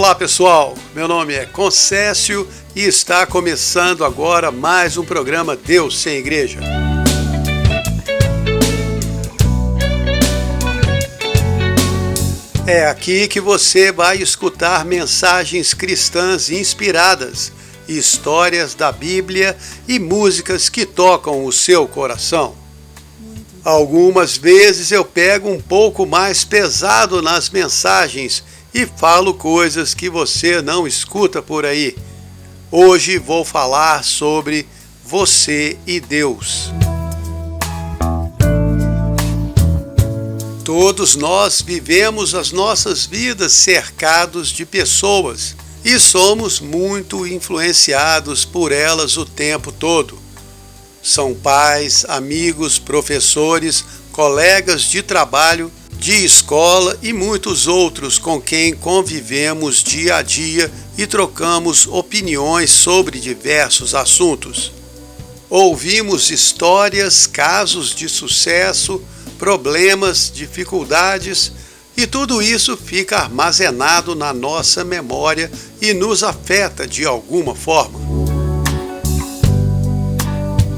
Olá pessoal, meu nome é Concécio e está começando agora mais um programa Deus sem Igreja. É aqui que você vai escutar mensagens cristãs inspiradas, histórias da Bíblia e músicas que tocam o seu coração. Algumas vezes eu pego um pouco mais pesado nas mensagens e falo coisas que você não escuta por aí. Hoje vou falar sobre você e Deus. Todos nós vivemos as nossas vidas cercados de pessoas e somos muito influenciados por elas o tempo todo. São pais, amigos, professores, colegas de trabalho, de escola e muitos outros com quem convivemos dia a dia e trocamos opiniões sobre diversos assuntos. Ouvimos histórias, casos de sucesso, problemas, dificuldades e tudo isso fica armazenado na nossa memória e nos afeta de alguma forma.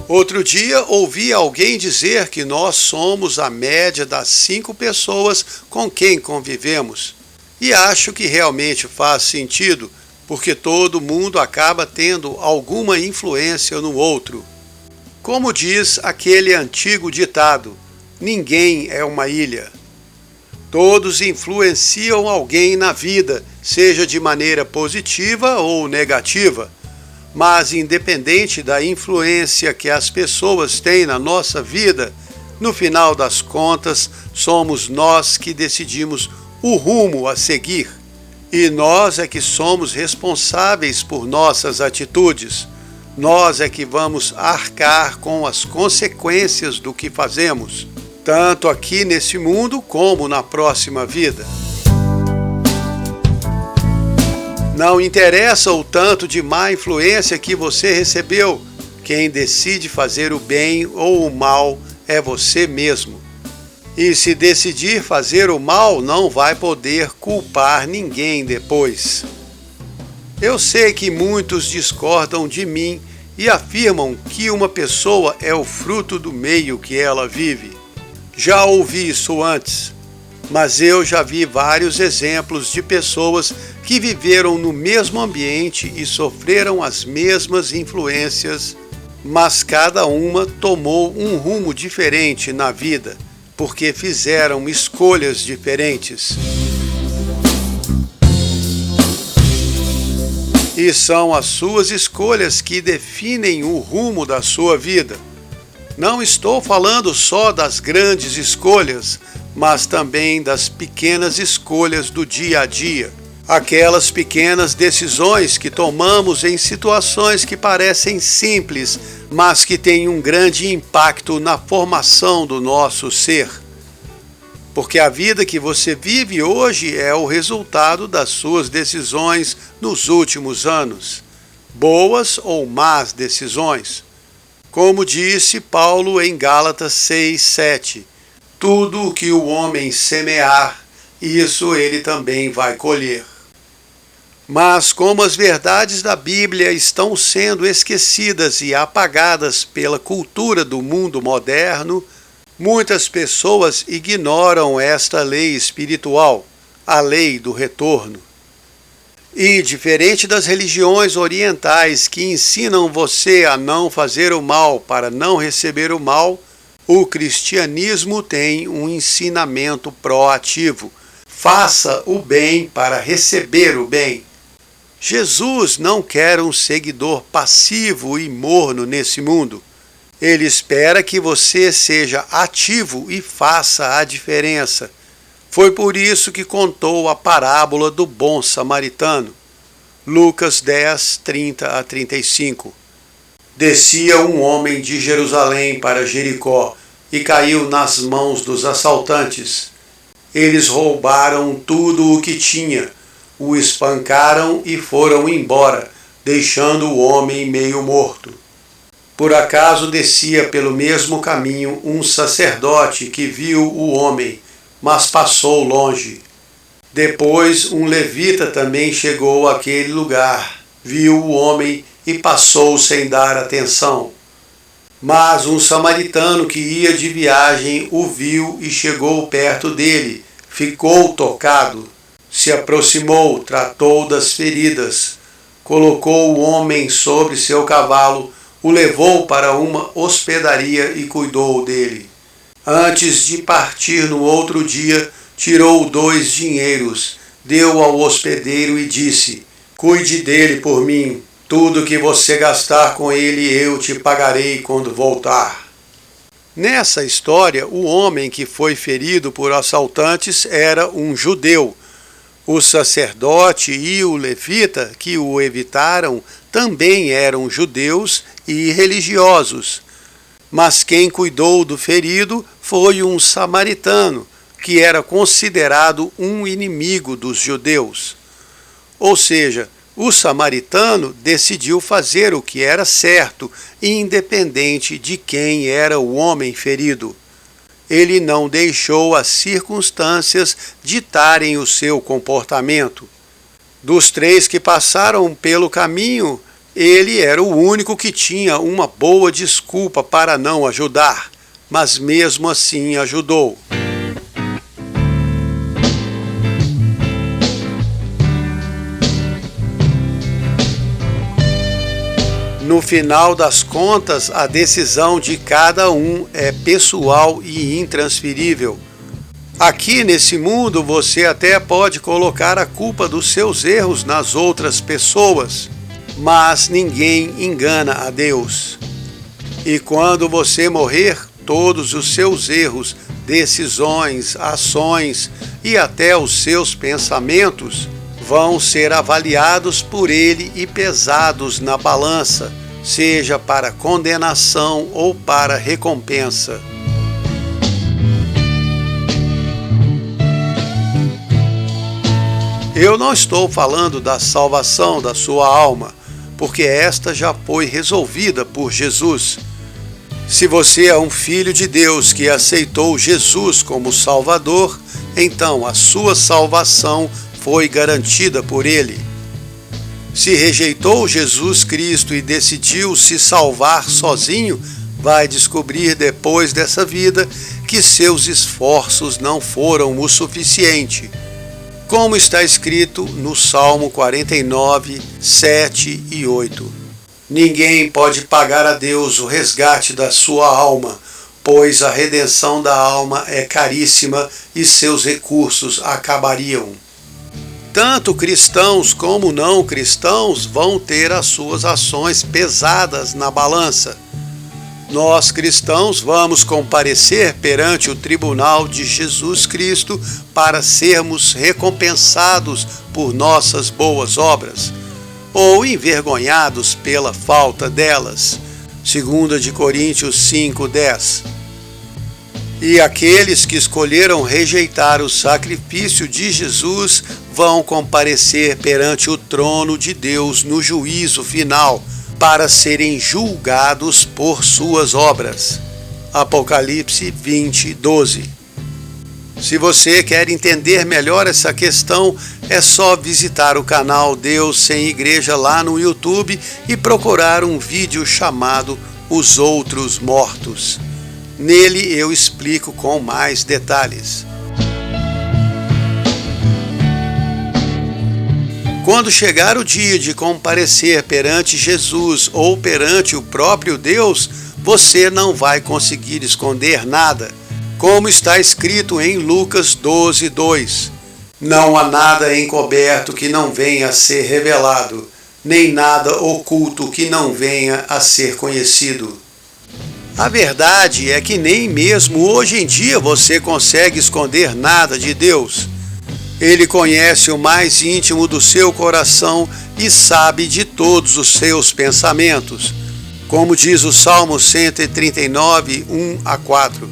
Outro dia ouvi alguém dizer que nós somos a média das 5 pessoas com quem convivemos. E acho que realmente faz sentido, porque todo mundo acaba tendo alguma influência no outro. Como diz aquele antigo ditado, ninguém é uma ilha. Todos influenciam alguém na vida, seja de maneira positiva ou negativa. Mas independente da influência que as pessoas têm na nossa vida, no final das contas, somos nós que decidimos o rumo a seguir. E nós é que somos responsáveis por nossas atitudes. Nós é que vamos arcar com as consequências do que fazemos, tanto aqui nesse mundo como na próxima vida. Não interessa o tanto de má influência que você recebeu. Quem decide fazer o bem ou o mal é você mesmo. E se decidir fazer o mal, não vai poder culpar ninguém depois. Eu sei que muitos discordam de mim e afirmam que uma pessoa é o fruto do meio que ela vive. Já ouvi isso antes. Mas eu já vi vários exemplos de pessoas que viveram no mesmo ambiente e sofreram as mesmas influências, mas cada uma tomou um rumo diferente na vida, porque fizeram escolhas diferentes. E são as suas escolhas que definem o rumo da sua vida. Não estou falando só das grandes escolhas, mas também das pequenas escolhas do dia a dia. Aquelas pequenas decisões que tomamos em situações que parecem simples, mas que têm um grande impacto na formação do nosso ser. Porque a vida que você vive hoje é o resultado das suas decisões nos últimos anos, boas ou más decisões. Como disse Paulo em Gálatas 6:7, tudo o que o homem semear, isso ele também vai colher. Mas como as verdades da Bíblia estão sendo esquecidas e apagadas pela cultura do mundo moderno, muitas pessoas ignoram esta lei espiritual, a lei do retorno. E, diferente das religiões orientais que ensinam você a não fazer o mal para não receber o mal, o cristianismo tem um ensinamento proativo. Faça o bem para receber o bem. Jesus não quer um seguidor passivo e morno nesse mundo. Ele espera que você seja ativo e faça a diferença. Foi por isso que contou a parábola do bom samaritano. Lucas 10, 30-35. Descia um homem de Jerusalém para Jericó e caiu nas mãos dos assaltantes. Eles roubaram tudo o que tinha, o espancaram e foram embora, deixando o homem meio morto. Por acaso descia pelo mesmo caminho um sacerdote que viu o homem, mas passou longe. Depois um levita também chegou àquele lugar, viu o homem e passou sem dar atenção. Mas um samaritano que ia de viagem o viu e chegou perto dele, ficou tocado, se aproximou, tratou das feridas, colocou o homem sobre seu cavalo, o levou para uma hospedaria e cuidou dele. Antes de partir no outro dia, tirou 2 dinheiros, deu ao hospedeiro e disse: cuide dele por mim, tudo que você gastar com ele eu te pagarei quando voltar. Nessa história, o homem que foi ferido por assaltantes era um judeu. O sacerdote e o levita que o evitaram também eram judeus e religiosos. Mas quem cuidou do ferido foi um samaritano, que era considerado um inimigo dos judeus. Ou seja, o samaritano decidiu fazer o que era certo, independente de quem era o homem ferido. Ele não deixou as circunstâncias ditarem o seu comportamento. Dos 3 que passaram pelo caminho, ele era o único que tinha uma boa desculpa para não ajudar, mas mesmo assim ajudou. No final das contas, a decisão de cada um é pessoal e intransferível. Aqui nesse mundo, você até pode colocar a culpa dos seus erros nas outras pessoas, mas ninguém engana a Deus. E quando você morrer, todos os seus erros, decisões, ações e até os seus pensamentos vão ser avaliados por Ele e pesados na balança, seja para condenação ou para recompensa. Eu não estou falando da salvação da sua alma, porque esta já foi resolvida por Jesus. Se você é um filho de Deus que aceitou Jesus como Salvador, então a sua salvação foi garantida por Ele. Se rejeitou Jesus Cristo e decidiu se salvar sozinho, vai descobrir depois dessa vida que seus esforços não foram o suficiente. Como está escrito no Salmo 49, 7 e 8. Ninguém pode pagar a Deus o resgate da sua alma, pois a redenção da alma é caríssima e seus recursos acabariam. Tanto cristãos como não cristãos vão ter as suas ações pesadas na balança. Nós cristãos vamos comparecer perante o tribunal de Jesus Cristo para sermos recompensados por nossas boas obras, ou envergonhados pela falta delas. 2 Coríntios 5:10. E aqueles que escolheram rejeitar o sacrifício de Jesus vão comparecer perante o trono de Deus no juízo final, para serem julgados por suas obras. Apocalipse 20:12. Se você quer entender melhor essa questão, é só visitar o canal Deus Sem Igreja lá no YouTube e procurar um vídeo chamado Os Outros Mortos. Nele eu explico com mais detalhes. Quando chegar o dia de comparecer perante Jesus ou perante o próprio Deus, você não vai conseguir esconder nada, como está escrito em Lucas 12:2. Não há nada encoberto que não venha a ser revelado, nem nada oculto que não venha a ser conhecido. A verdade é que nem mesmo hoje em dia você consegue esconder nada de Deus. Ele conhece o mais íntimo do seu coração e sabe de todos os seus pensamentos. Como diz o Salmo 139, 1-4.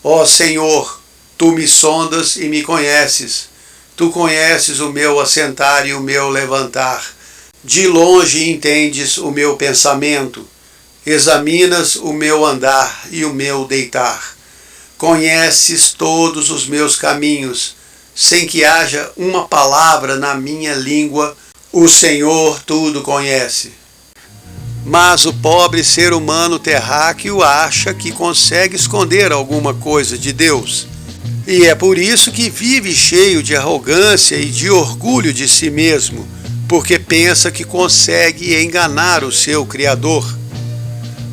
Ó Senhor, Tu me sondas e me conheces. Tu conheces o meu assentar e o meu levantar. De longe entendes o meu pensamento. Examinas o meu andar e o meu deitar. Conheces todos os meus caminhos. sem que haja uma palavra na minha língua, o Senhor tudo conhece. Mas o pobre ser humano terráqueo acha que consegue esconder alguma coisa de Deus. E é por isso que vive cheio de arrogância e de orgulho de si mesmo, porque pensa que consegue enganar o seu Criador.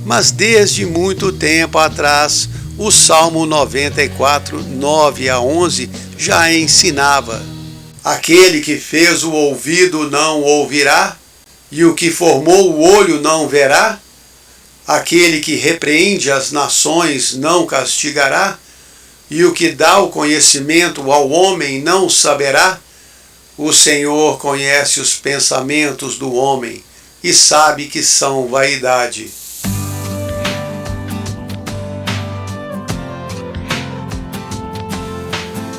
Mas desde muito tempo atrás, o Salmo 94, 9 a 11 já ensinava: aquele que fez o ouvido não ouvirá, e o que formou o olho não verá, aquele que repreende as nações não castigará, e o que dá o conhecimento ao homem não saberá. O Senhor conhece os pensamentos do homem e sabe que são vaidade.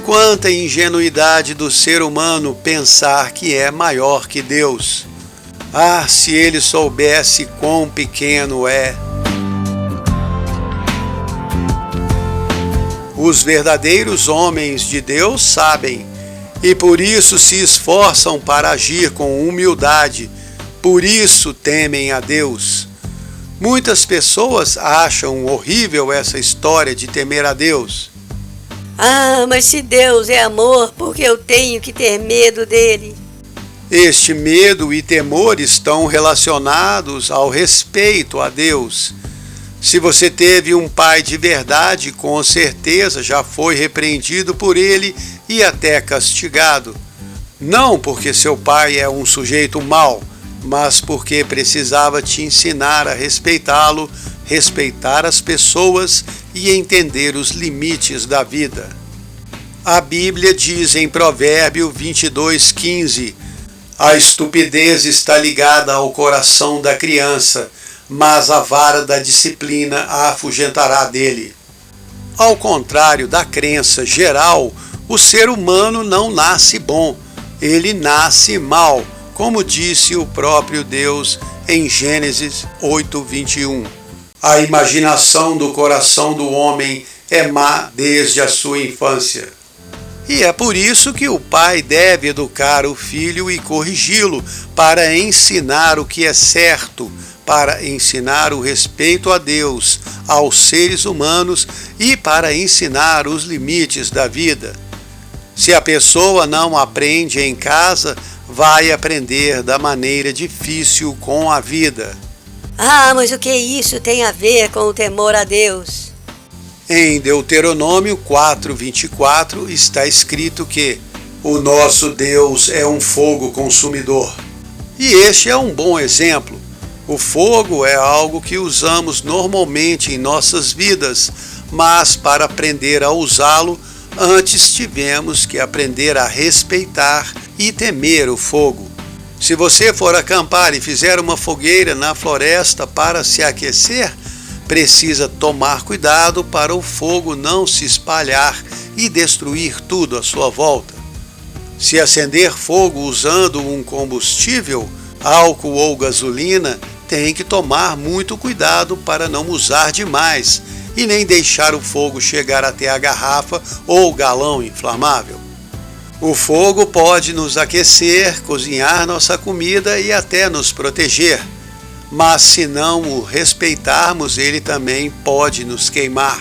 Quanta ingenuidade do ser humano pensar que é maior que Deus. Ah, se ele soubesse quão pequeno é. Os verdadeiros homens de Deus sabem, e por isso se esforçam para agir com humildade, por isso temem a Deus. Muitas pessoas acham horrível essa história de temer a Deus. Ah, mas se Deus é amor, por que eu tenho que ter medo dele? Este medo e temor estão relacionados ao respeito a Deus. Se você teve um pai de verdade, com certeza já foi repreendido por ele e até castigado. Não porque seu pai é um sujeito mau, mas porque precisava te ensinar a respeitá-lo, respeitar as pessoas e entender os limites da vida. A Bíblia diz em Provérbio 22:15: a estupidez está ligada ao coração da criança, mas a vara da disciplina a afugentará dele. Ao contrário da crença geral, o ser humano não nasce bom, ele nasce mal, como disse o próprio Deus em Gênesis 8:21. A imaginação do coração do homem é má desde a sua infância. E é por isso que o pai deve educar o filho e corrigi-lo para ensinar o que é certo, para ensinar o respeito a Deus, aos seres humanos e para ensinar os limites da vida. Se a pessoa não aprende em casa, vai aprender da maneira difícil com a vida. Ah, mas o que isso tem a ver com o temor a Deus? Em Deuteronômio 4:24 está escrito que o nosso Deus é um fogo consumidor. E este é um bom exemplo. O fogo é algo que usamos normalmente em nossas vidas, mas para aprender a usá-lo, antes tivemos que aprender a respeitar e temer o fogo. Se você for acampar e fizer uma fogueira na floresta para se aquecer, precisa tomar cuidado para o fogo não se espalhar e destruir tudo à sua volta. Se acender fogo usando um combustível, álcool ou gasolina, tem que tomar muito cuidado para não usar demais e nem deixar o fogo chegar até a garrafa ou galão inflamável. O fogo pode nos aquecer, cozinhar nossa comida e até nos proteger. Mas se não o respeitarmos, ele também pode nos queimar.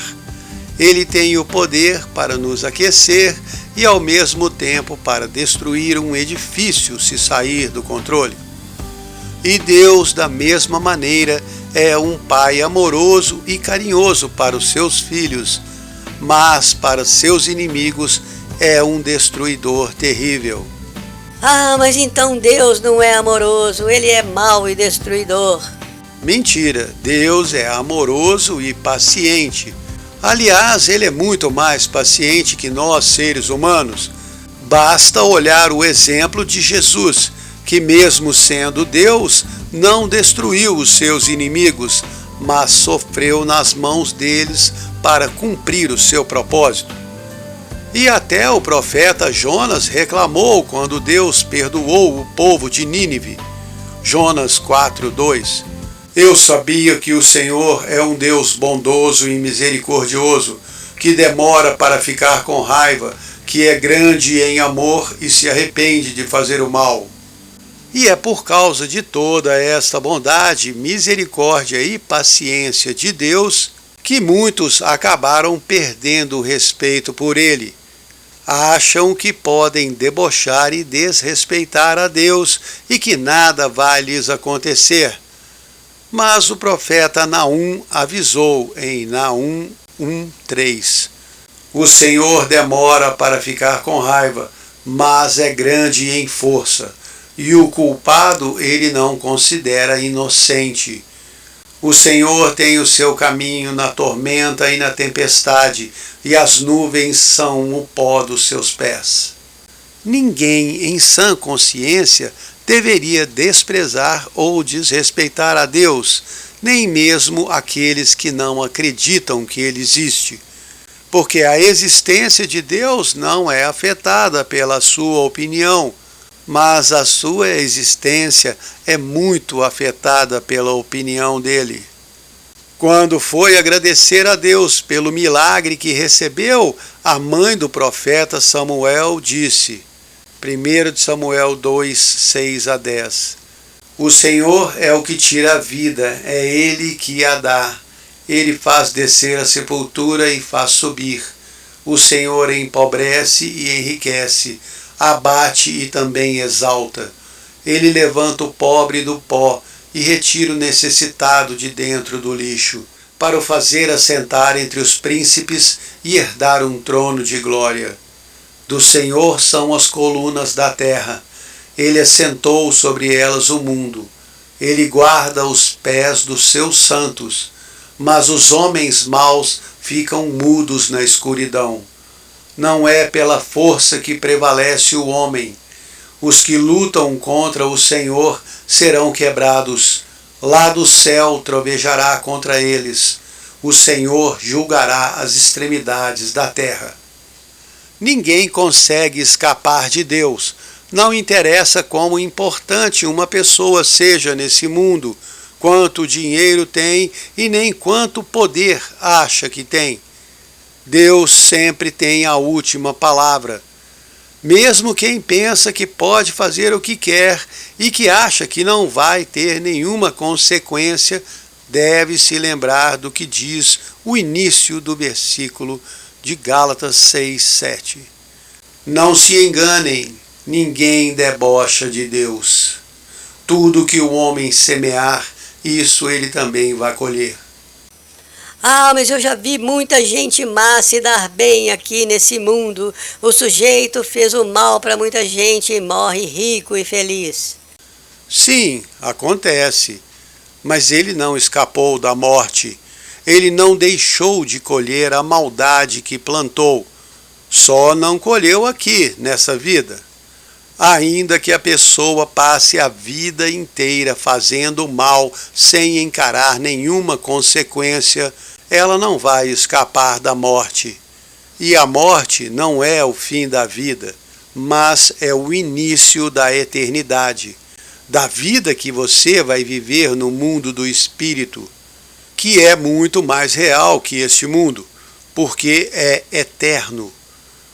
Ele tem o poder para nos aquecer e ao mesmo tempo para destruir um edifício se sair do controle. E Deus, da mesma maneira, é um pai amoroso e carinhoso para os seus filhos, mas para seus inimigos é um destruidor terrível. Ah, mas então Deus não é amoroso, ele é mau e destruidor. Mentira, Deus é amoroso e paciente. Aliás, ele é muito mais paciente que nós, seres humanos. Basta olhar o exemplo de Jesus, que mesmo sendo Deus, não destruiu os seus inimigos, mas sofreu nas mãos deles para cumprir o seu propósito. E até o profeta Jonas reclamou quando Deus perdoou o povo de Nínive. Jonas 4:2. Eu sabia que o Senhor é um Deus bondoso e misericordioso, que demora para ficar com raiva, que que é grande em amor e se arrepende de fazer o mal. E é por causa de toda esta bondade, misericórdia e paciência de Deus que muitos acabaram perdendo o respeito por Ele. Acham que podem debochar e desrespeitar a Deus e que nada vai lhes acontecer. Mas o profeta Naum avisou em Naum 1:3: o Senhor demora para ficar com raiva, mas é grande em força, e o culpado ele não considera inocente. O Senhor tem o seu caminho na tormenta e na tempestade, e as nuvens são o pó dos seus pés. Ninguém em sã consciência deveria desprezar ou desrespeitar a Deus, nem mesmo aqueles que não acreditam que Ele existe, porque a existência de Deus não é afetada pela sua opinião, mas a sua existência é muito afetada pela opinião dele. Quando foi agradecer a Deus pelo milagre que recebeu, a mãe do profeta Samuel disse, 1 Samuel 2:6-10, o Senhor é o que tira a vida, é Ele que a dá. Ele faz descer a sepultura e faz subir. O Senhor empobrece e enriquece, abate e também exalta. Ele levanta o pobre do pó e retira o necessitado de dentro do lixo, para o fazer assentar entre os príncipes e herdar um trono de glória. Do Senhor são as colunas da terra. Ele assentou sobre elas o mundo. Ele guarda os pés dos seus santos, mas os homens maus ficam mudos na escuridão. Não é pela força que prevalece o homem. Os que lutam contra o Senhor serão quebrados. Lá do céu trovejará contra eles. O Senhor julgará as extremidades da terra. Ninguém consegue escapar de Deus. Não interessa quão importante uma pessoa seja nesse mundo, quanto dinheiro tem e nem quanto poder acha que tem. Deus sempre tem a última palavra. Mesmo quem pensa que pode fazer o que quer e que acha que não vai ter nenhuma consequência, deve se lembrar do que diz o início do versículo de Gálatas 6:7. Não se enganem, ninguém debocha de Deus. Tudo que o homem semear, isso ele também vai colher. Ah, mas eu já vi muita gente má se dar bem aqui nesse mundo. O sujeito fez o mal para muita gente e morre rico e feliz. Sim, acontece, mas ele não escapou da morte. Ele não deixou de colher a maldade que plantou. Só não colheu aqui, nessa vida. Ainda que a pessoa passe a vida inteira fazendo mal sem encarar nenhuma consequência, ela não vai escapar da morte. E a morte não é o fim da vida, mas é o início da eternidade, da vida que você vai viver no mundo do espírito, que é muito mais real que este mundo, porque é eterno.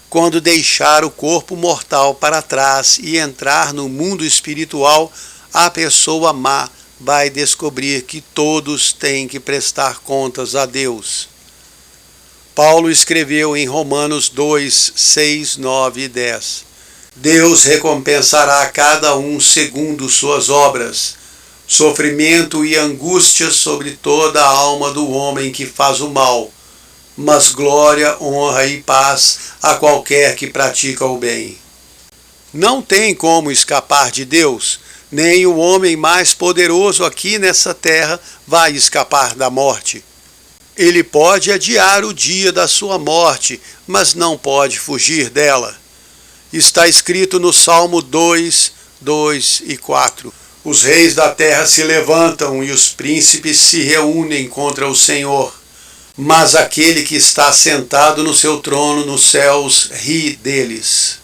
Quando deixar o corpo mortal para trás e entrar no mundo espiritual, a pessoa má vai descobrir que todos têm que prestar contas a Deus. Paulo escreveu em Romanos 2:6, 9 e 10. Deus recompensará cada um segundo suas obras. Sofrimento e angústia sobre toda a alma do homem que faz o mal, mas glória, honra e paz a qualquer que pratica o bem. Não tem como escapar de Deus. Nem o homem mais poderoso aqui nessa terra vai escapar da morte. Ele pode adiar o dia da sua morte, mas não pode fugir dela. Está escrito no Salmo 2, 2 e 4. Os reis da terra se levantam e os príncipes se reúnem contra o Senhor. Mas aquele que está sentado no seu trono nos céus ri deles.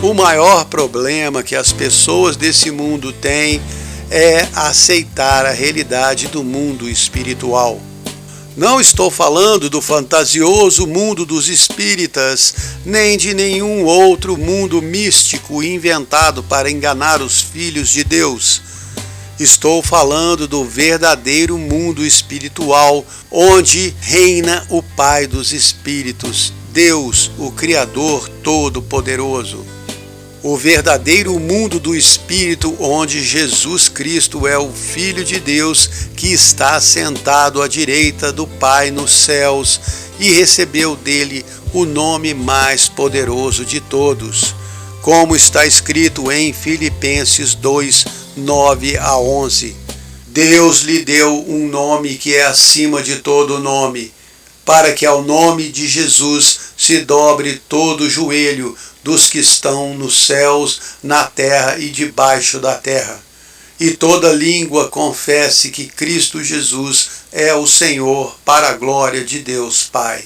O maior problema que as pessoas desse mundo têm é aceitar a realidade do mundo espiritual. Não estou falando do fantasioso mundo dos espíritas, nem de nenhum outro mundo místico inventado para enganar os filhos de Deus. Estou falando do verdadeiro mundo espiritual, onde reina o Pai dos Espíritos, Deus, o Criador Todo-Poderoso. O verdadeiro mundo do Espírito, onde Jesus Cristo é o Filho de Deus que está sentado à direita do Pai nos céus e recebeu dele o nome mais poderoso de todos, como está escrito em Filipenses 2, 9 a 11. Deus lhe deu um nome que é acima de todo nome, para que ao nome de Jesus se dobre todo o joelho dos que estão nos céus, na terra e debaixo da terra, e toda língua confesse que Cristo Jesus é o Senhor, para a glória de Deus Pai.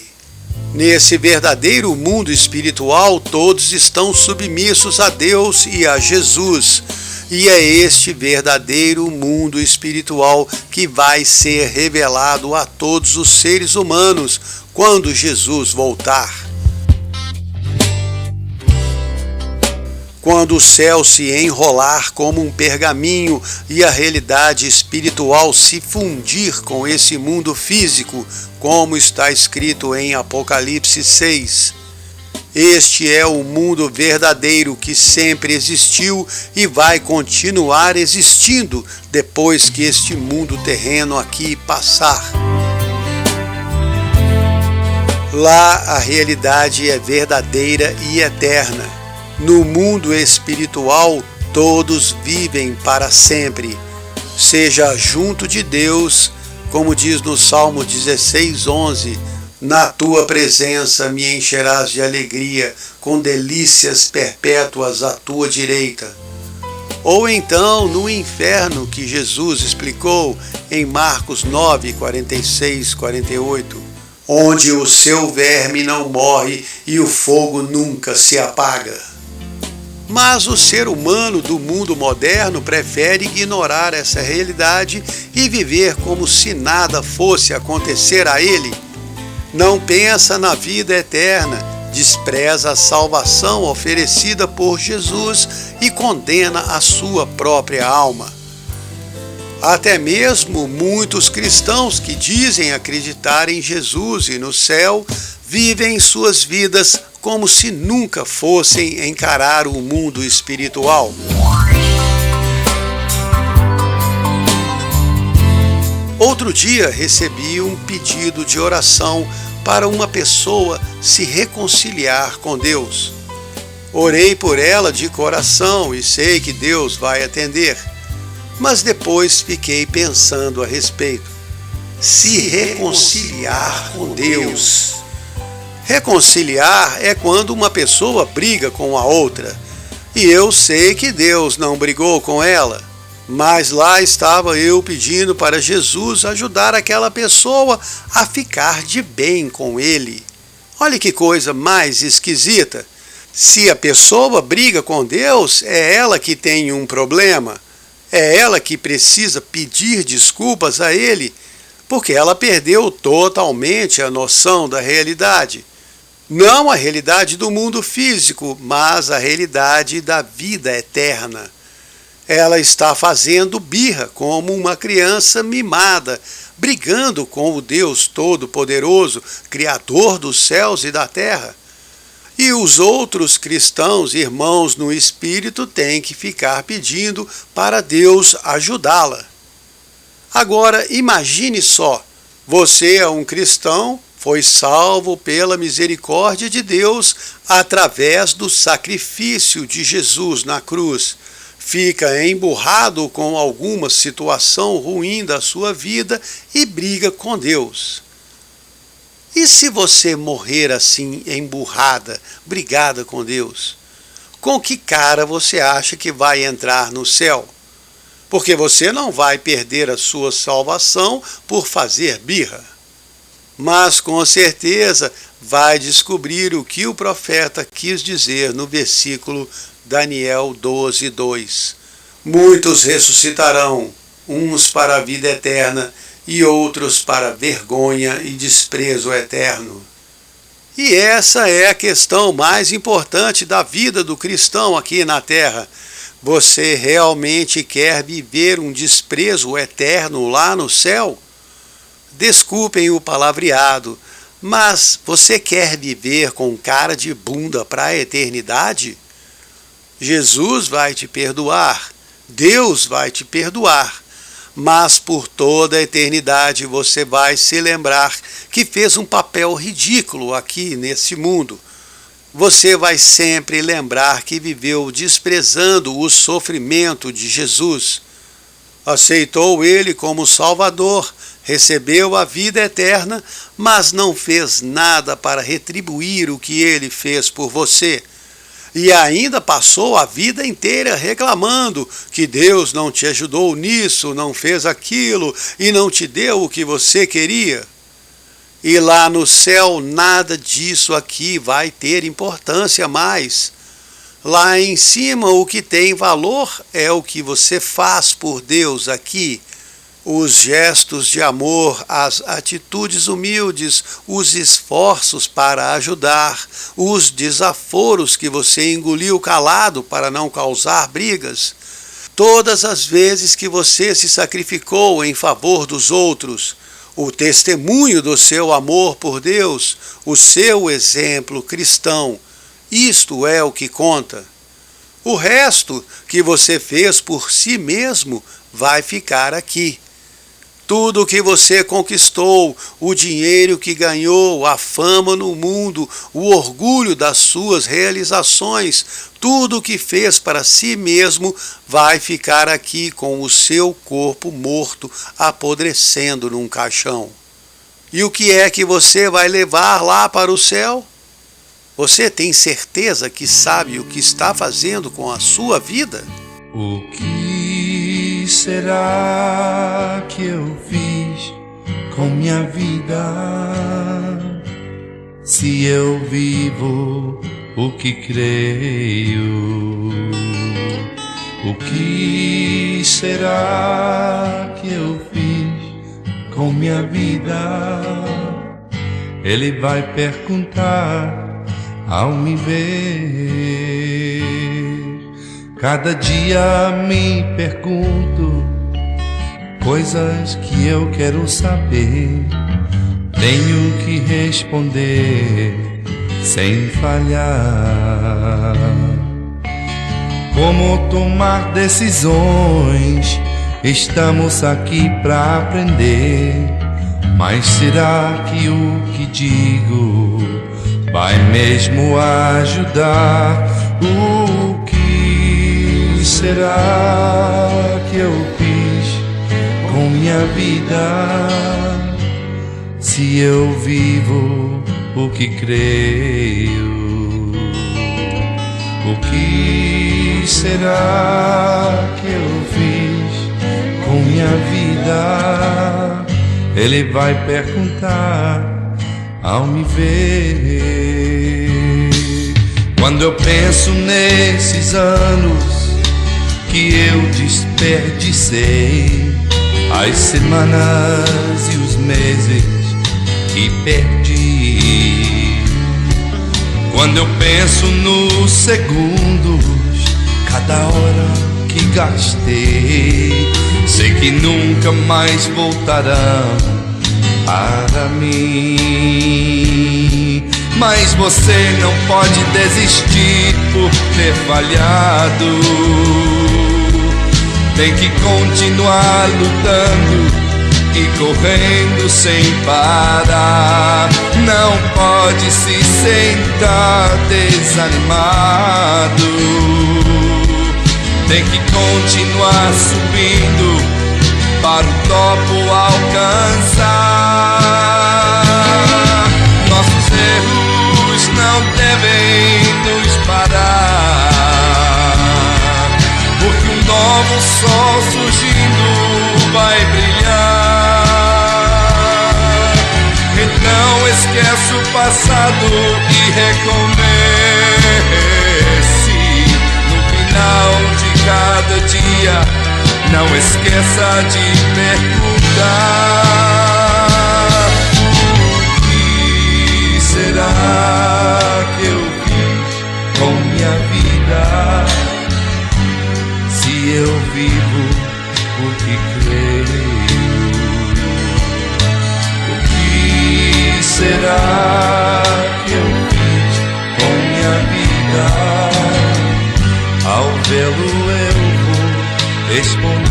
Nesse verdadeiro mundo espiritual, todos estão submissos a Deus e a Jesus, e é este verdadeiro mundo espiritual que vai ser revelado a todos os seres humanos quando Jesus voltar. Quando o céu se enrolar como um pergaminho e a realidade espiritual se fundir com esse mundo físico, como está escrito em Apocalipse 6. Este é o mundo verdadeiro que sempre existiu e vai continuar existindo depois que este mundo terreno aqui passar. Lá a realidade é verdadeira e eterna. No mundo espiritual, todos vivem para sempre, seja junto de Deus, como diz no Salmo 16:11, na tua presença me encherás de alegria, com delícias perpétuas à tua direita. Ou então no inferno que Jesus explicou em Marcos 9, 46, 48, onde o seu verme não morre e o fogo nunca se apaga. Mas o ser humano do mundo moderno prefere ignorar essa realidade e viver como se nada fosse acontecer a ele. Não pensa na vida eterna, despreza a salvação oferecida por Jesus e condena a sua própria alma. Até mesmo muitos cristãos que dizem acreditar em Jesus e no céu vivem suas vidas como se nunca fossem encarar o mundo espiritual. Outro dia recebi um pedido de oração para uma pessoa se reconciliar com Deus. Orei por ela de coração e sei que Deus vai atender, mas depois fiquei pensando a respeito. Se reconciliar com Deus. Reconciliar é quando uma pessoa briga com a outra, e eu sei que Deus não brigou com ela, mas lá estava eu pedindo para Jesus ajudar aquela pessoa a ficar de bem com ele. Olha que coisa mais esquisita. Se a pessoa briga com Deus, é ela que tem um problema, é ela que precisa pedir desculpas a ele, porque ela perdeu totalmente a noção da realidade. Não a realidade do mundo físico, mas a realidade da vida eterna. Ela está fazendo birra como uma criança mimada, brigando com o Deus Todo-Poderoso, Criador dos céus e da terra. E os outros cristãos, irmãos no Espírito, têm que ficar pedindo para Deus ajudá-la. Agora, imagine só, você é um cristão, foi salvo pela misericórdia de Deus através do sacrifício de Jesus na cruz. Fica emburrado com alguma situação ruim da sua vida e briga com Deus. E se você morrer assim, emburrada, brigada com Deus? Com que cara você acha que vai entrar no céu? Porque você não vai perder a sua salvação por fazer birra. Mas com certeza vai descobrir o que o profeta quis dizer no versículo Daniel 12:2. Muitos ressuscitarão, uns para a vida eterna e outros para vergonha e desprezo eterno. E essa é a questão mais importante da vida do cristão aqui na terra. Você realmente quer viver um desprezo eterno lá no céu? Desculpem o palavreado, mas você quer viver com cara de bunda para a eternidade? Jesus vai te perdoar, Deus vai te perdoar, mas por toda a eternidade você vai se lembrar que fez um papel ridículo aqui nesse mundo. Você vai sempre lembrar que viveu desprezando o sofrimento de Jesus. Aceitou ele como Salvador, recebeu a vida eterna, mas não fez nada para retribuir o que ele fez por você. E ainda passou a vida inteira reclamando que Deus não te ajudou nisso, não fez aquilo e não te deu o que você queria. E lá no céu nada disso aqui vai ter importância mais. Lá em cima o que tem valor é o que você faz por Deus aqui. Os gestos de amor, as atitudes humildes, os esforços para ajudar, os desaforos que você engoliu calado para não causar brigas, todas as vezes que você se sacrificou em favor dos outros, o testemunho do seu amor por Deus, o seu exemplo cristão, isto é o que conta. O resto que você fez por si mesmo vai ficar aqui. Tudo o que você conquistou, o dinheiro que ganhou, a fama no mundo, o orgulho das suas realizações, tudo o que fez para si mesmo vai ficar aqui com o seu corpo morto apodrecendo num caixão. E o que é que você vai levar lá para o céu? Você tem certeza que sabe o que está fazendo com a sua vida? O que será que eu fiz com minha vida? Se eu vivo o que creio, o que será que eu fiz com minha vida? Ele vai perguntar ao me ver. Cada dia me pergunto coisas que eu quero saber. Tenho que responder sem falhar. Como tomar decisões? Estamos aqui para aprender. Mas será que o que digo vai mesmo ajudar? O que será que eu fiz com minha vida? Se eu vivo o que creio, o que será que eu fiz com minha vida? Ele vai perguntar ao me ver. Quando eu penso nesses anos que eu desperdicei, as semanas e os meses que perdi, quando eu penso nos segundos, cada hora que gastei, sei que nunca mais voltarão para mim. Mas você não pode desistir por ter falhado. Tem que continuar lutando e correndo sem parar. Não pode se sentar desanimado. Tem que continuar subindo para o topo alcançar. Nossos erros não devem nos parar, porque um novo sol surgindo vai brilhar. Então esquece o passado e recomece. No final de cada dia, não esqueça de perguntar. responder.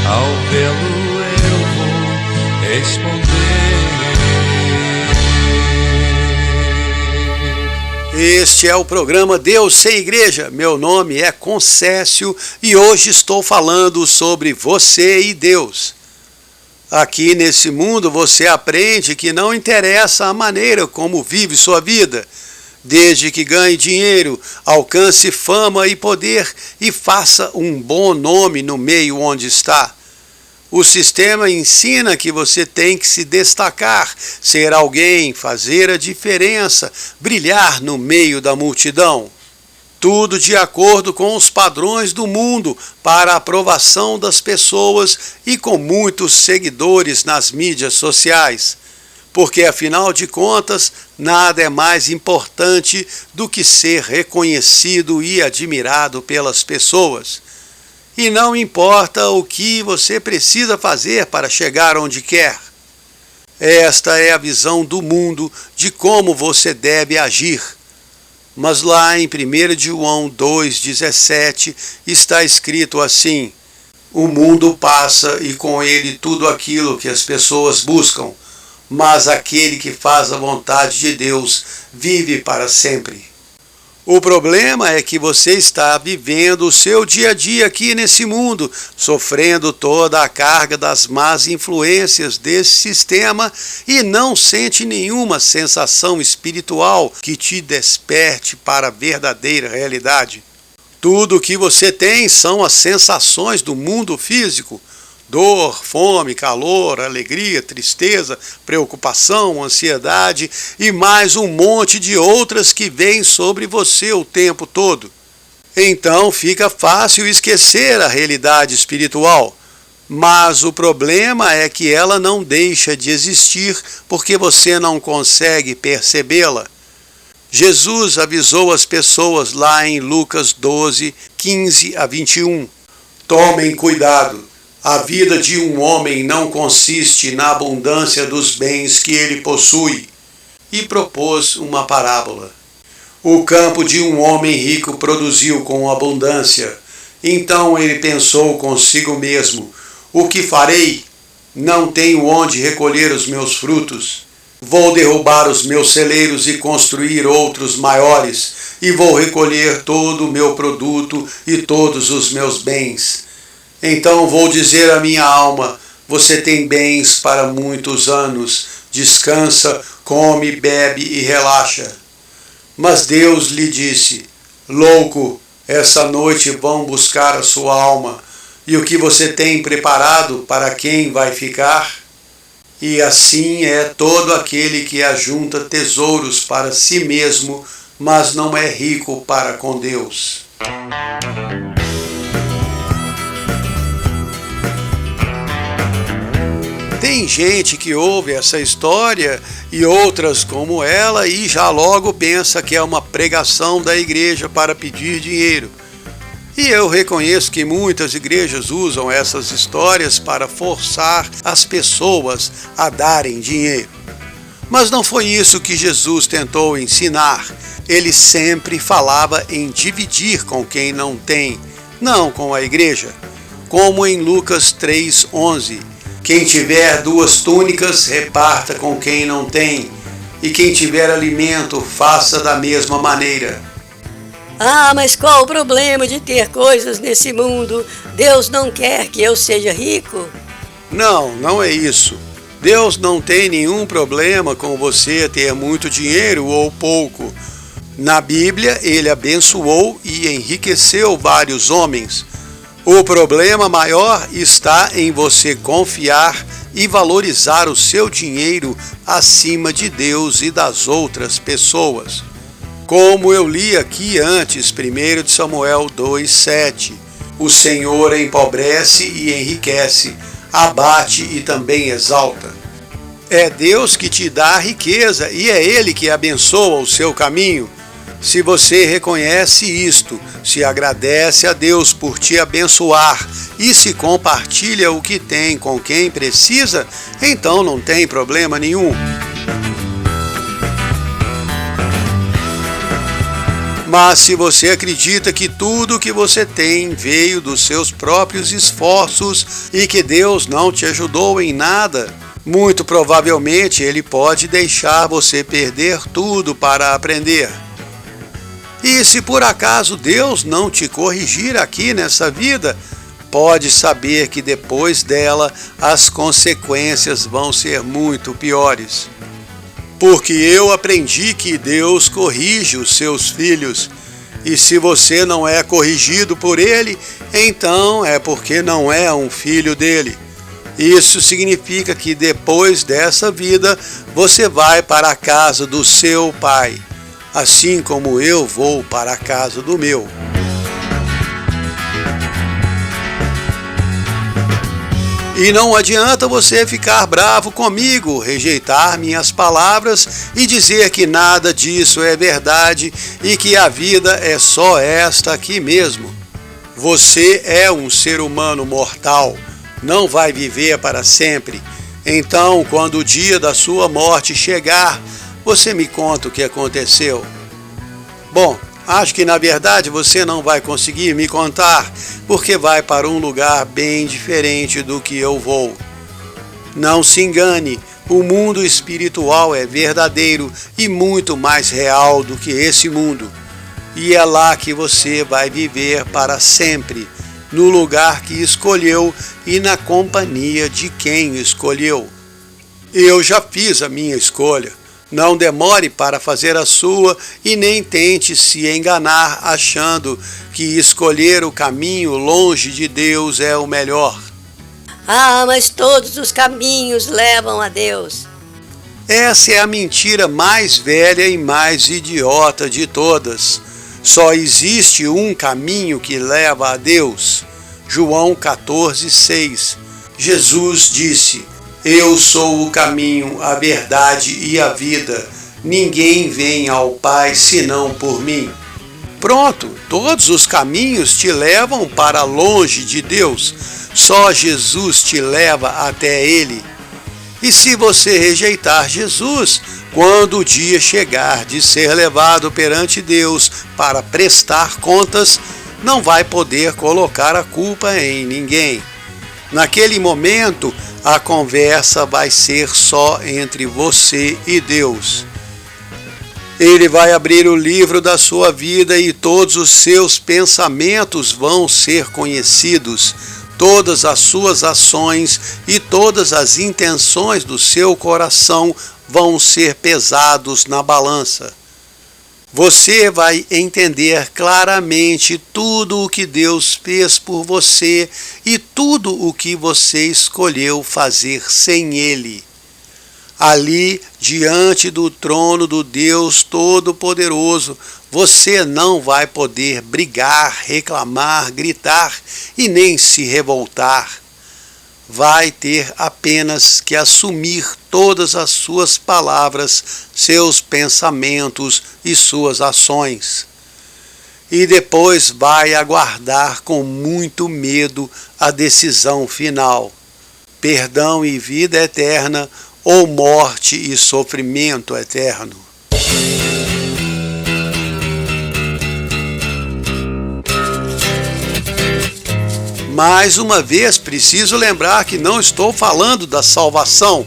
Ao vê-lo eu vou responder. Este é o programa Deus Sem Igreja. Meu nome é Concécio e hoje estou falando sobre você e Deus. Aqui nesse mundo você aprende que não interessa a maneira como vive sua vida, desde que ganhe dinheiro, alcance fama e poder e faça um bom nome no meio onde está. O sistema ensina que você tem que se destacar, ser alguém, fazer a diferença, brilhar no meio da multidão. Tudo de acordo com os padrões do mundo para a aprovação das pessoas e com muitos seguidores nas mídias sociais. Porque, afinal de contas, nada é mais importante do que ser reconhecido e admirado pelas pessoas. E não importa o que você precisa fazer para chegar onde quer. Esta é a visão do mundo de como você deve agir. Mas lá em 1 João 2,17 está escrito assim: o mundo passa e com ele tudo aquilo que as pessoas buscam, mas aquele que faz a vontade de Deus vive para sempre. O problema é que você está vivendo o seu dia a dia aqui nesse mundo, sofrendo toda a carga das más influências desse sistema e não sente nenhuma sensação espiritual que te desperte para a verdadeira realidade. Tudo o que você tem são as sensações do mundo físico: dor, fome, calor, alegria, tristeza, preocupação, ansiedade e mais um monte de outras que vêm sobre você o tempo todo. Então fica fácil esquecer a realidade espiritual. Mas o problema é que ela não deixa de existir porque você não consegue percebê-la. Jesus avisou as pessoas lá em Lucas 12, 15 a 21. Tomem cuidado. A vida de um homem não consiste na abundância dos bens que ele possui. E propôs uma parábola. O campo de um homem rico produziu com abundância. Então ele pensou consigo mesmo: o que farei? Não tenho onde recolher os meus frutos. Vou derrubar os meus celeiros e construir outros maiores, e vou recolher todo o meu produto e todos os meus bens. Então vou dizer à minha alma: você tem bens para muitos anos, descansa, come, bebe e relaxa. Mas Deus lhe disse: louco, essa noite vão buscar a sua alma, e o que você tem preparado, para quem vai ficar? E assim é todo aquele que ajunta tesouros para si mesmo, mas não é rico para com Deus. Tem gente que ouve essa história e outras como ela e já logo pensa que é uma pregação da igreja para pedir dinheiro. E eu reconheço que muitas igrejas usam essas histórias para forçar as pessoas a darem dinheiro. Mas não foi isso que Jesus tentou ensinar. Ele sempre falava em dividir com quem não tem, não com a igreja. Como em Lucas 3,11. Quem tiver 2 túnicas, reparta com quem não tem, e quem tiver alimento, faça da mesma maneira. Ah, mas qual o problema de ter coisas nesse mundo? Deus não quer que eu seja rico? Não, não é isso. Deus não tem nenhum problema com você ter muito dinheiro ou pouco. Na Bíblia, ele abençoou e enriqueceu vários homens. O problema maior está em você confiar e valorizar o seu dinheiro acima de Deus e das outras pessoas. Como eu li aqui antes, 1 Samuel 2,7, o Senhor empobrece e enriquece, abate e também exalta. É Deus que te dá a riqueza e é Ele que abençoa o seu caminho. Se você reconhece isto, se agradece a Deus por te abençoar e se compartilha o que tem com quem precisa, então não tem problema nenhum. Mas se você acredita que tudo que você tem veio dos seus próprios esforços e que Deus não te ajudou em nada, muito provavelmente Ele pode deixar você perder tudo para aprender. E se por acaso Deus não te corrigir aqui nessa vida, pode saber que depois dela as consequências vão ser muito piores. Porque eu aprendi que Deus corrige os seus filhos, e se você não é corrigido por Ele, então é porque não é um filho dele. Isso significa que depois dessa vida você vai para a casa do seu pai, assim como eu vou para a casa do meu. E não adianta você ficar bravo comigo, rejeitar minhas palavras e dizer que nada disso é verdade e que a vida é só esta aqui mesmo. Você é um ser humano mortal, não vai viver para sempre. Então, quando o dia da sua morte chegar, você me conta o que aconteceu. Bom, acho que na verdade você não vai conseguir me contar, porque vai para um lugar bem diferente do que eu vou. Não se engane, o mundo espiritual é verdadeiro e muito mais real do que esse mundo. E é lá que você vai viver para sempre, no lugar que escolheu e na companhia de quem escolheu. Eu já fiz a minha escolha. Não demore para fazer a sua e nem tente se enganar achando que escolher o caminho longe de Deus é o melhor. Ah, mas todos os caminhos levam a Deus. Essa é a mentira mais velha e mais idiota de todas. Só existe um caminho que leva a Deus. João 14:6. Jesus disse: Eu sou o caminho, a verdade e a vida. Ninguém vem ao Pai senão por mim. Pronto, todos os caminhos te levam para longe de Deus. Só Jesus te leva até Ele. E se você rejeitar Jesus, quando o dia chegar de ser levado perante Deus para prestar contas, não vai poder colocar a culpa em ninguém. Naquele momento, a conversa vai ser só entre você e Deus. Ele vai abrir o livro da sua vida e todos os seus pensamentos vão ser conhecidos. Todas as suas ações e todas as intenções do seu coração vão ser pesados na balança. Você vai entender claramente tudo o que Deus fez por você e tudo o que você escolheu fazer sem Ele. Ali, diante do trono do Deus Todo-Poderoso, você não vai poder brigar, reclamar, gritar e nem se revoltar. Vai ter apenas que assumir todas as suas palavras, seus pensamentos e suas ações. E depois vai aguardar com muito medo a decisão final: perdão e vida eterna ou morte e sofrimento eterno. Mais uma vez, preciso lembrar que não estou falando da salvação.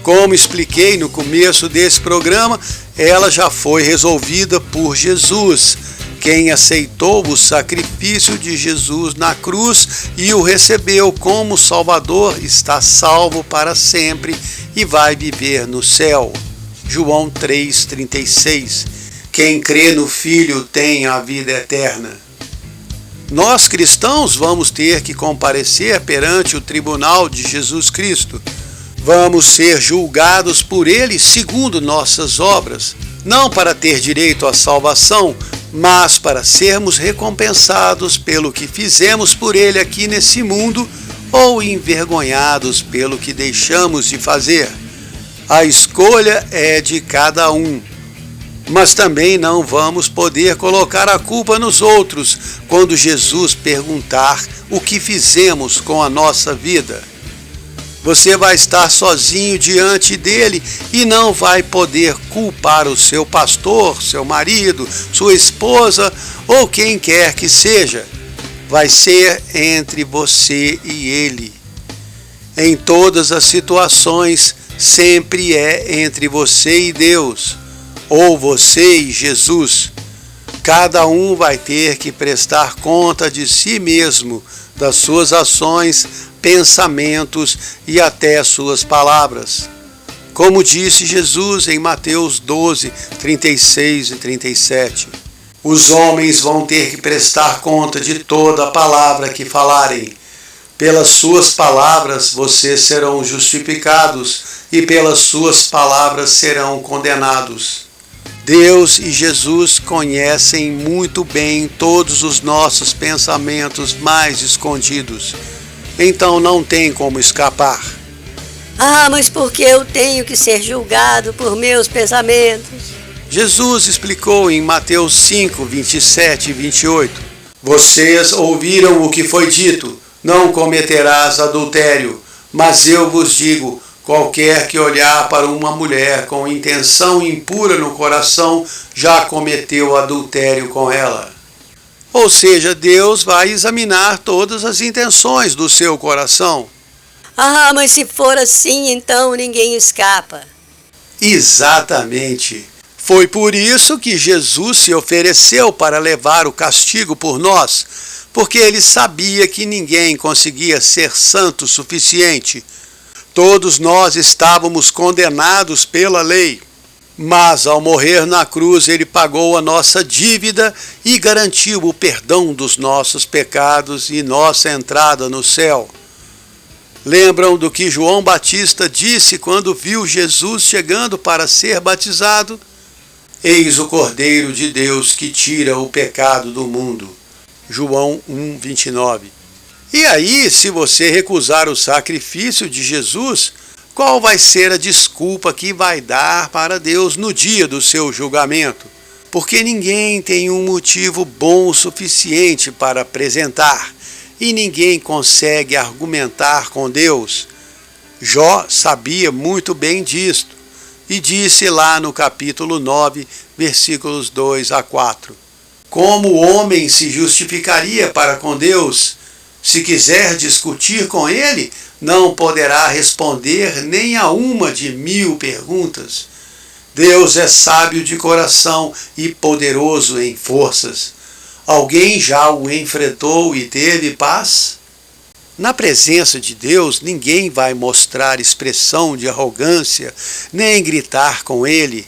Como expliquei no começo desse programa, ela já foi resolvida por Jesus. Quem aceitou o sacrifício de Jesus na cruz e o recebeu como Salvador está salvo para sempre e vai viver no céu. João 3,36. Quem crê no Filho tem a vida eterna. Nós cristãos vamos ter que comparecer perante o tribunal de Jesus Cristo. Vamos ser julgados por Ele segundo nossas obras, não para ter direito à salvação, mas para sermos recompensados pelo que fizemos por Ele aqui nesse mundo ou envergonhados pelo que deixamos de fazer. A escolha é de cada um. Mas também não vamos poder colocar a culpa nos outros quando Jesus perguntar o que fizemos com a nossa vida. Você vai estar sozinho diante dele e não vai poder culpar o seu pastor, seu marido, sua esposa ou quem quer que seja. Vai ser entre você e ele. Em todas as situações, sempre é entre você e Deus, ou você e Jesus. Cada um vai ter que prestar conta de si mesmo, das suas ações, pensamentos e até suas palavras. Como disse Jesus em Mateus 12, 36 e 37. Os homens vão ter que prestar conta de toda a palavra que falarem. Pelas suas palavras vocês serão justificados e pelas suas palavras serão condenados. Deus e Jesus conhecem muito bem todos os nossos pensamentos mais escondidos. Então não tem como escapar. Ah, mas por que eu tenho que ser julgado por meus pensamentos? Jesus explicou em Mateus 5, 27 e 28. Vocês ouviram o que foi dito, não cometerás adultério. Mas eu vos digo, qualquer que olhar para uma mulher com intenção impura no coração, já cometeu adultério com ela. Ou seja, Deus vai examinar todas as intenções do seu coração. Ah, mas se for assim, então ninguém escapa. Exatamente. Foi por isso que Jesus se ofereceu para levar o castigo por nós, porque ele sabia que ninguém conseguia ser santo o suficiente. Todos nós estávamos condenados pela lei. Mas ao morrer na cruz, ele pagou a nossa dívida e garantiu o perdão dos nossos pecados e nossa entrada no céu. Lembram do que João Batista disse quando viu Jesus chegando para ser batizado? Eis o Cordeiro de Deus que tira o pecado do mundo. João 1, 29. E aí, se você recusar o sacrifício de Jesus, qual vai ser a desculpa que vai dar para Deus no dia do seu julgamento? Porque ninguém tem um motivo bom o suficiente para apresentar, e ninguém consegue argumentar com Deus. Jó sabia muito bem disto, e disse lá no capítulo 9, versículos 2 a 4. Como o homem se justificaria para com Deus? Se quiser discutir com ele, não poderá responder nem a uma de 1000 perguntas. Deus é sábio de coração e poderoso em forças. Alguém já o enfrentou e teve paz? Na presença de Deus, ninguém vai mostrar expressão de arrogância, nem gritar com ele.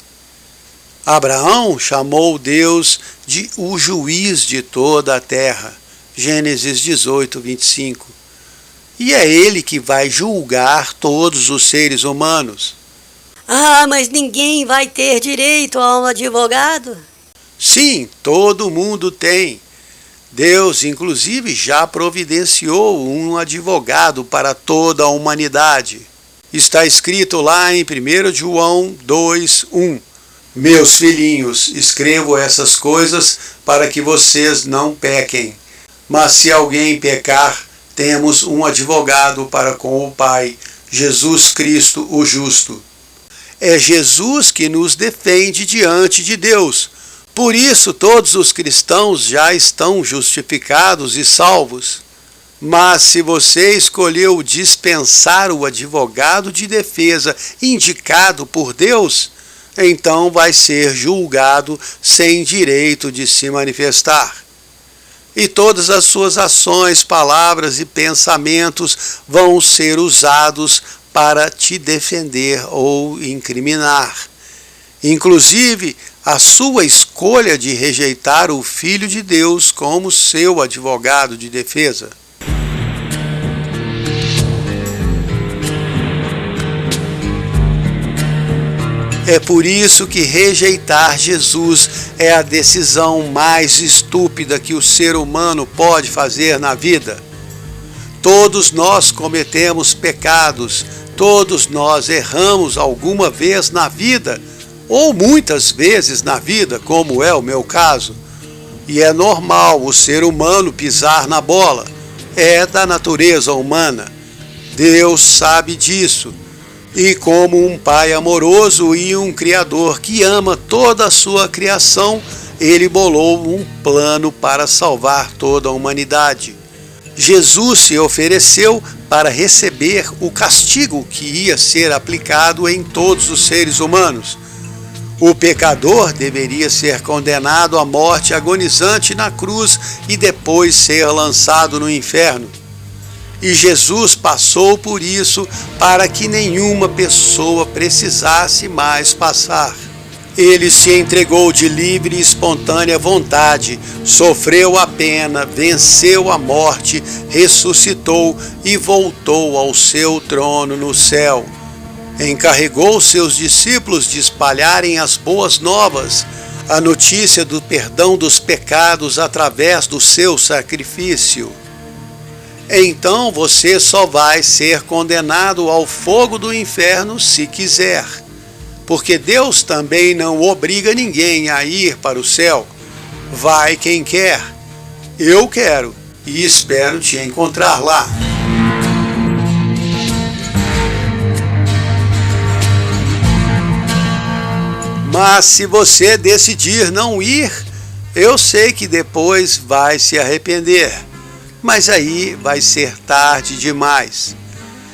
Abraão chamou Deus de o juiz de toda a terra. Gênesis 18, 25. E é ele que vai julgar todos os seres humanos. Ah, mas ninguém vai ter direito a um advogado? Sim, todo mundo tem. Deus, inclusive, já providenciou um advogado para toda a humanidade. Está escrito lá em 1 João 2, 1. Meus filhinhos, escrevo essas coisas para que vocês não pequem. Mas se alguém pecar, temos um advogado para com o Pai, Jesus Cristo o justo. É Jesus que nos defende diante de Deus. Por isso, todos os cristãos já estão justificados e salvos. Mas se você escolheu dispensar o advogado de defesa indicado por Deus, então vai ser julgado sem direito de se manifestar. E todas as suas ações, palavras e pensamentos vão ser usados para te defender ou incriminar. Inclusive, a sua escolha de rejeitar o Filho de Deus como seu advogado de defesa. É por isso que rejeitar Jesus é a decisão mais estúpida que o ser humano pode fazer na vida. Todos nós cometemos pecados, todos nós erramos alguma vez na vida, ou muitas vezes na vida, como é o meu caso. E é normal o ser humano pisar na bola, é da natureza humana. Deus sabe disso. E como um pai amoroso e um criador que ama toda a sua criação, ele bolou um plano para salvar toda a humanidade. Jesus se ofereceu para receber o castigo que ia ser aplicado em todos os seres humanos. O pecador deveria ser condenado à morte agonizante na cruz e depois ser lançado no inferno. E Jesus passou por isso para que nenhuma pessoa precisasse mais passar. Ele se entregou de livre e espontânea vontade, sofreu a pena, venceu a morte, ressuscitou e voltou ao seu trono no céu. Encarregou seus discípulos de espalharem as boas novas, a notícia do perdão dos pecados através do seu sacrifício. Então você só vai ser condenado ao fogo do inferno se quiser, porque Deus também não obriga ninguém a ir para o céu. Vai quem quer. Eu quero e espero te encontrar lá. Mas se você decidir não ir, eu sei que depois vai se arrepender. Mas aí vai ser tarde demais.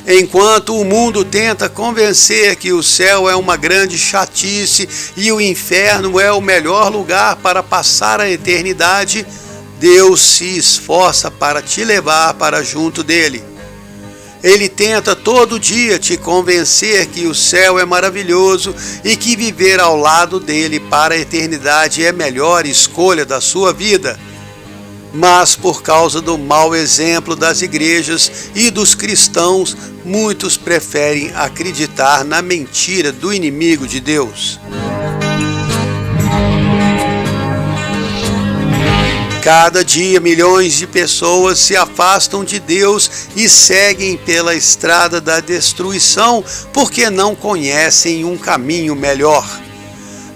Enquanto o mundo tenta convencer que o céu é uma grande chatice e o inferno é o melhor lugar para passar a eternidade, Deus se esforça para te levar para junto dele. Ele tenta todo dia te convencer que o céu é maravilhoso e que viver ao lado dele para a eternidade é a melhor escolha da sua vida. Mas por causa do mau exemplo das igrejas e dos cristãos, muitos preferem acreditar na mentira do inimigo de Deus. Cada dia, milhões de pessoas se afastam de Deus e seguem pela estrada da destruição porque não conhecem um caminho melhor.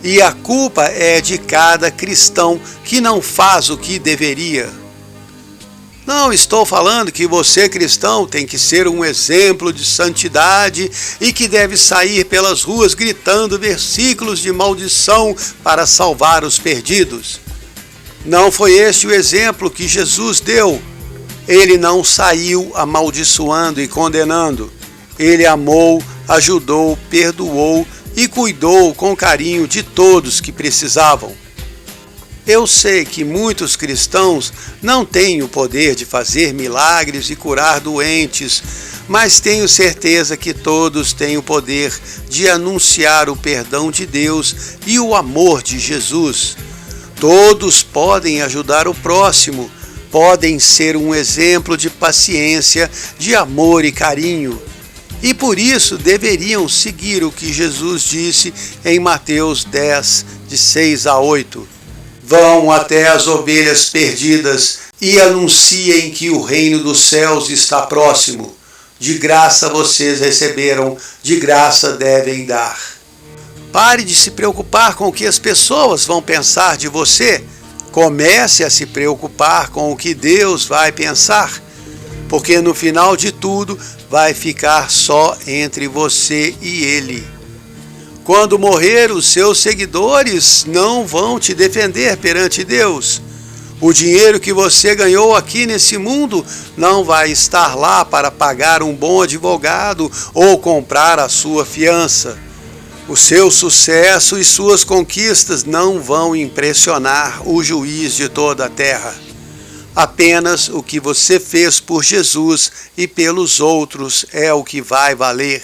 E a culpa é de cada cristão que não faz o que deveria. Não estou falando que você, cristão, tem que ser um exemplo de santidade e que deve sair pelas ruas gritando versículos de maldição para salvar os perdidos. Não foi este o exemplo que Jesus deu. Ele não saiu amaldiçoando e condenando. Ele amou, ajudou, perdoou e cuidou com carinho de todos que precisavam. Eu sei que muitos cristãos não têm o poder de fazer milagres e curar doentes, mas tenho certeza que todos têm o poder de anunciar o perdão de Deus e o amor de Jesus. Todos podem ajudar o próximo, podem ser um exemplo de paciência, de amor e carinho. E por isso deveriam seguir o que Jesus disse em Mateus 10, de 6 a 8. Vão até as ovelhas perdidas e anunciem que o reino dos céus está próximo. De graça vocês receberam, de graça devem dar. Pare de se preocupar com o que as pessoas vão pensar de você. Comece a se preocupar com o que Deus vai pensar, porque no final de tudo vai ficar só entre você e Ele. Quando morrer, os seus seguidores não vão te defender perante Deus. O dinheiro que você ganhou aqui nesse mundo não vai estar lá para pagar um bom advogado ou comprar a sua fiança. O seu sucesso e suas conquistas não vão impressionar o juiz de toda a terra. Apenas o que você fez por Jesus e pelos outros é o que vai valer.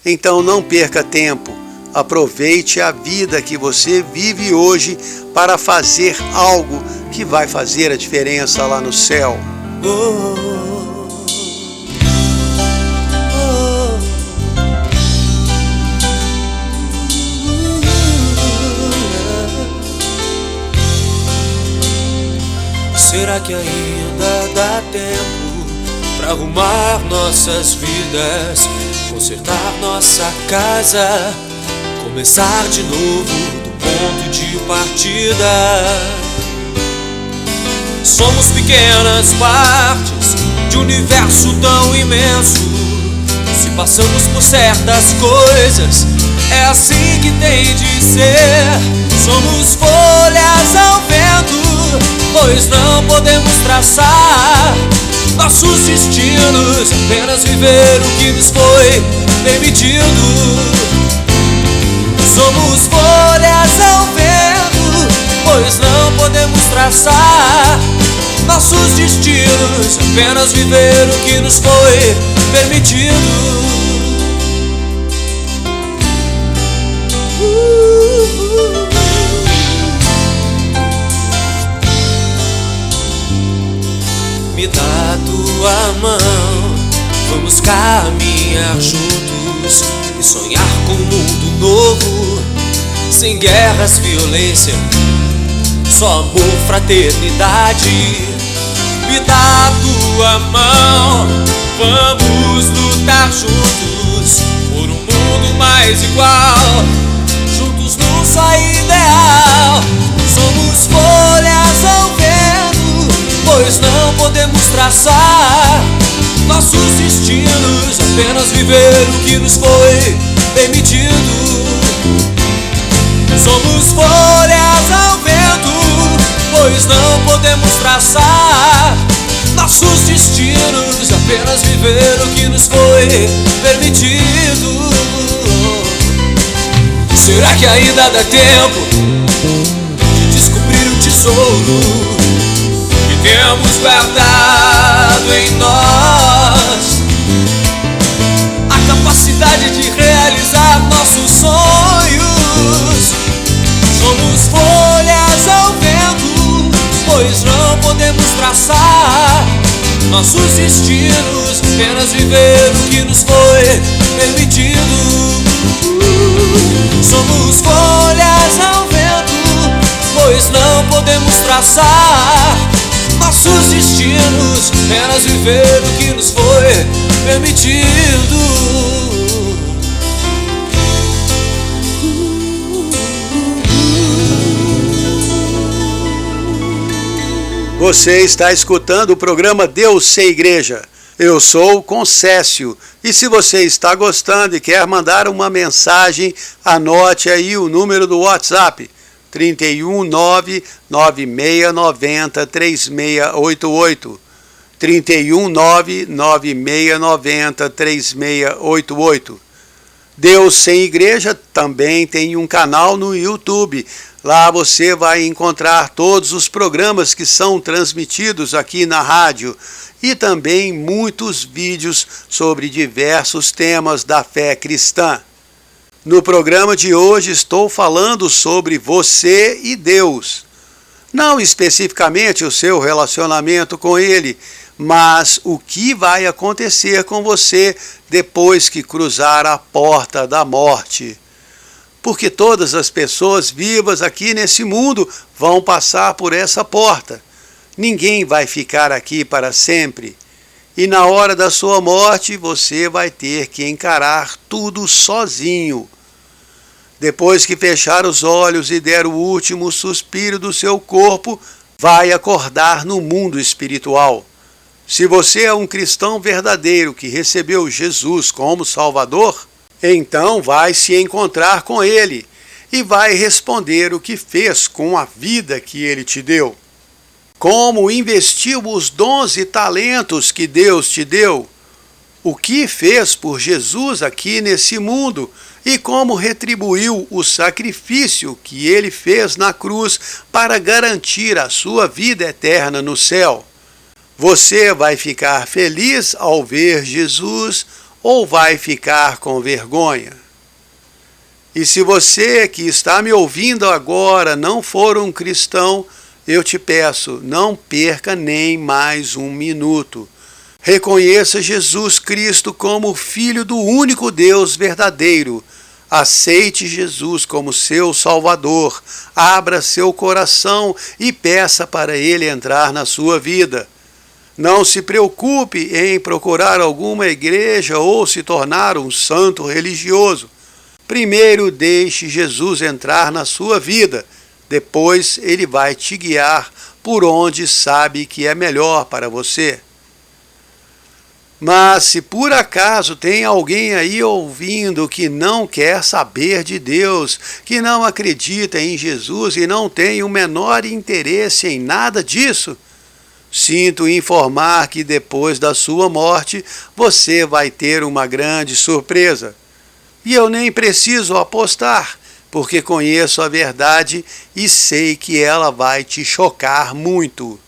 Então não perca tempo. Aproveite a vida que você vive hoje para fazer algo que vai fazer a diferença lá no céu. Será que ainda dá tempo para arrumar nossas vidas, consertar nossa casa, começar de novo do ponto de partida? Somos pequenas partes de um universo tão imenso. passamos por certas coisas, é assim que tem de ser. Somos folhas ao vento, pois não podemos traçar nossos destinos, apenas viver o que nos foi permitido. Somos folhas ao vento, pois não podemos traçar nossos destinos, apenas viver o que nos foi permitido. Me dá tua mão, vamos caminhar juntos e sonhar com um mundo novo, sem guerras, violência, só amor, fraternidade. Me dá tua mão, vamos lutar juntos por um mundo mais igual, juntos num só ideal. Somos folhas ao vento, pois não podemos traçar nossos destinos, apenas viver o que nos foi permitido. Somos folhas ao vento, pois não podemos traçar nossos destinos, apenas viver o que nos foi permitido. Será que ainda dá tempo de descobrir o tesouro que temos guardado em nós? A capacidade de realizar nossos sonhos. Somos folhas ao vento, pois não podemos traçar nossos destinos, apenas viver o que nos foi permitido. Somos folhas ao vento, pois não podemos traçar nossos destinos, apenas viver o que nos foi permitido. Você está escutando o programa Deus Sei Igreja. Eu sou o Concécio. E se você está gostando e quer mandar uma mensagem, anote aí o número do WhatsApp: 319-9690-3688. 319-9690-3688. Deus Sem Igreja também tem um canal no YouTube. Lá você vai encontrar todos os programas que são transmitidos aqui na rádio e também muitos vídeos sobre diversos temas da fé cristã. No programa de hoje estou falando sobre você e Deus. Não especificamente o seu relacionamento com Ele, mas o que vai acontecer com você depois que cruzar a porta da morte. Porque todas as pessoas vivas aqui nesse mundo vão passar por essa porta. Ninguém vai ficar aqui para sempre. E na hora da sua morte, você vai ter que encarar tudo sozinho. Depois que fechar os olhos e der o último suspiro do seu corpo, vai acordar no mundo espiritual. Se você é um cristão verdadeiro que recebeu Jesus como Salvador, então vai se encontrar com Ele e vai responder o que fez com a vida que Ele te deu. Como investiu os dons e talentos que Deus te deu. O que fez por Jesus aqui nesse mundo e como retribuiu o sacrifício que Ele fez na cruz para garantir a sua vida eterna no céu. Você vai ficar feliz ao ver Jesus ou vai ficar com vergonha? E se você que está me ouvindo agora não for um cristão, eu te peço, não perca nem mais um minuto. Reconheça Jesus Cristo como Filho do único Deus verdadeiro. Aceite Jesus como seu Salvador. Abra seu coração e peça para Ele entrar na sua vida. Não se preocupe em procurar alguma igreja ou se tornar um santo religioso. Primeiro deixe Jesus entrar na sua vida, depois Ele vai te guiar por onde sabe que é melhor para você. Mas se por acaso tem alguém aí ouvindo que não quer saber de Deus, que não acredita em Jesus e não tem o menor interesse em nada disso, sinto informar que depois da sua morte você vai ter uma grande surpresa. E eu nem preciso apostar, porque conheço a verdade e sei que ela vai te chocar muito.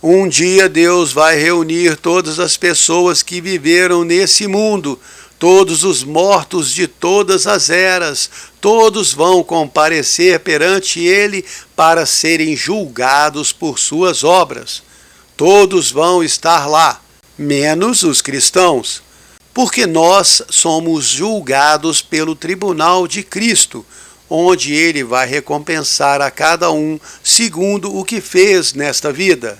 Um dia Deus vai reunir todas as pessoas que viveram nesse mundo, todos os mortos de todas as eras, todos vão comparecer perante Ele para serem julgados por suas obras. Todos vão estar lá, menos os cristãos, porque nós somos julgados pelo tribunal de Cristo, onde Ele vai recompensar a cada um segundo o que fez nesta vida.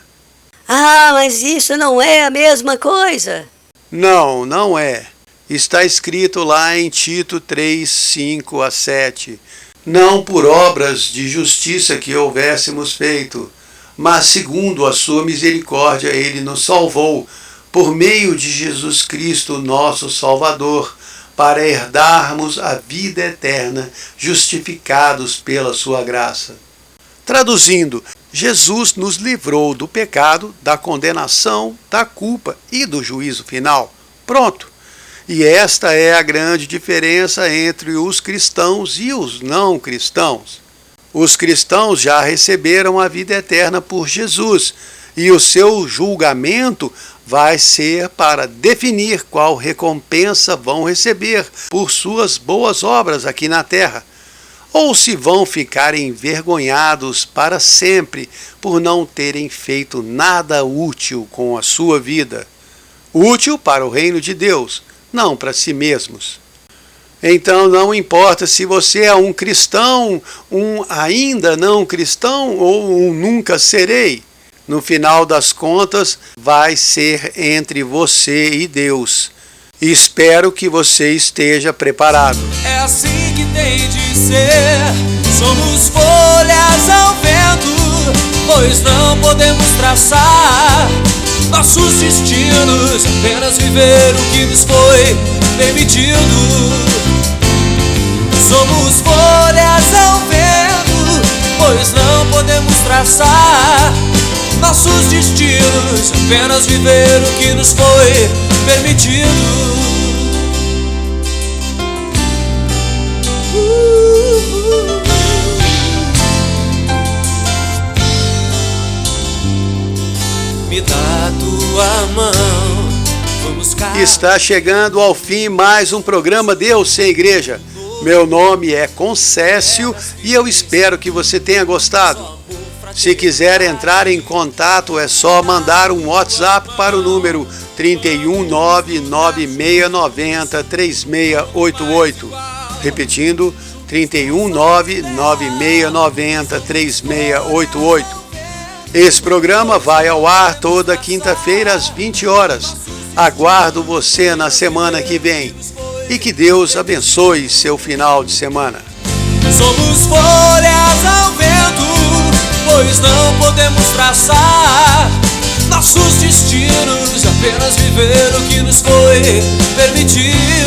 Ah, mas isso não é a mesma coisa. Não, não é. Está escrito lá em Tito 3, 5 a 7. Não por obras de justiça que houvéssemos feito, mas segundo a sua misericórdia Ele nos salvou, por meio de Jesus Cristo, nosso Salvador, para herdarmos a vida eterna, justificados pela sua graça. Traduzindo, Jesus nos livrou do pecado, da condenação, da culpa e do juízo final. Pronto! E esta é a grande diferença entre os cristãos e os não cristãos. Os cristãos já receberam a vida eterna por Jesus, e o seu julgamento vai ser para definir qual recompensa vão receber por suas boas obras aqui na terra, ou se vão ficar envergonhados para sempre por não terem feito nada útil com a sua vida. Útil para o reino de Deus, não para si mesmos. Então não importa se você é um cristão, um ainda não cristão ou um nunca serei. No final das contas, vai ser entre você e Deus. Espero que você esteja preparado. É assim que tem de ser. Somos folhas ao vento, pois não podemos traçar nossos destinos, apenas viver o que nos foi permitido. Somos folhas ao vento, pois não podemos traçar nossos destinos, apenas viver o que nos foi permitido. Me dá tua mão, vamos cá. Está chegando ao fim mais um programa Deus Sem Igreja. Meu nome é Concécio e eu espero que você tenha gostado. Se quiser entrar em contato, é só mandar um WhatsApp para o número 31996903688. Repetindo, 31996903688. Esse programa vai ao ar toda quinta-feira às 20 horas. Aguardo você na semana que vem. E que Deus abençoe seu final de semana. Somos folhas ao vento, pois não podemos traçar nossos destinos, apenas viver o que nos foi permitido.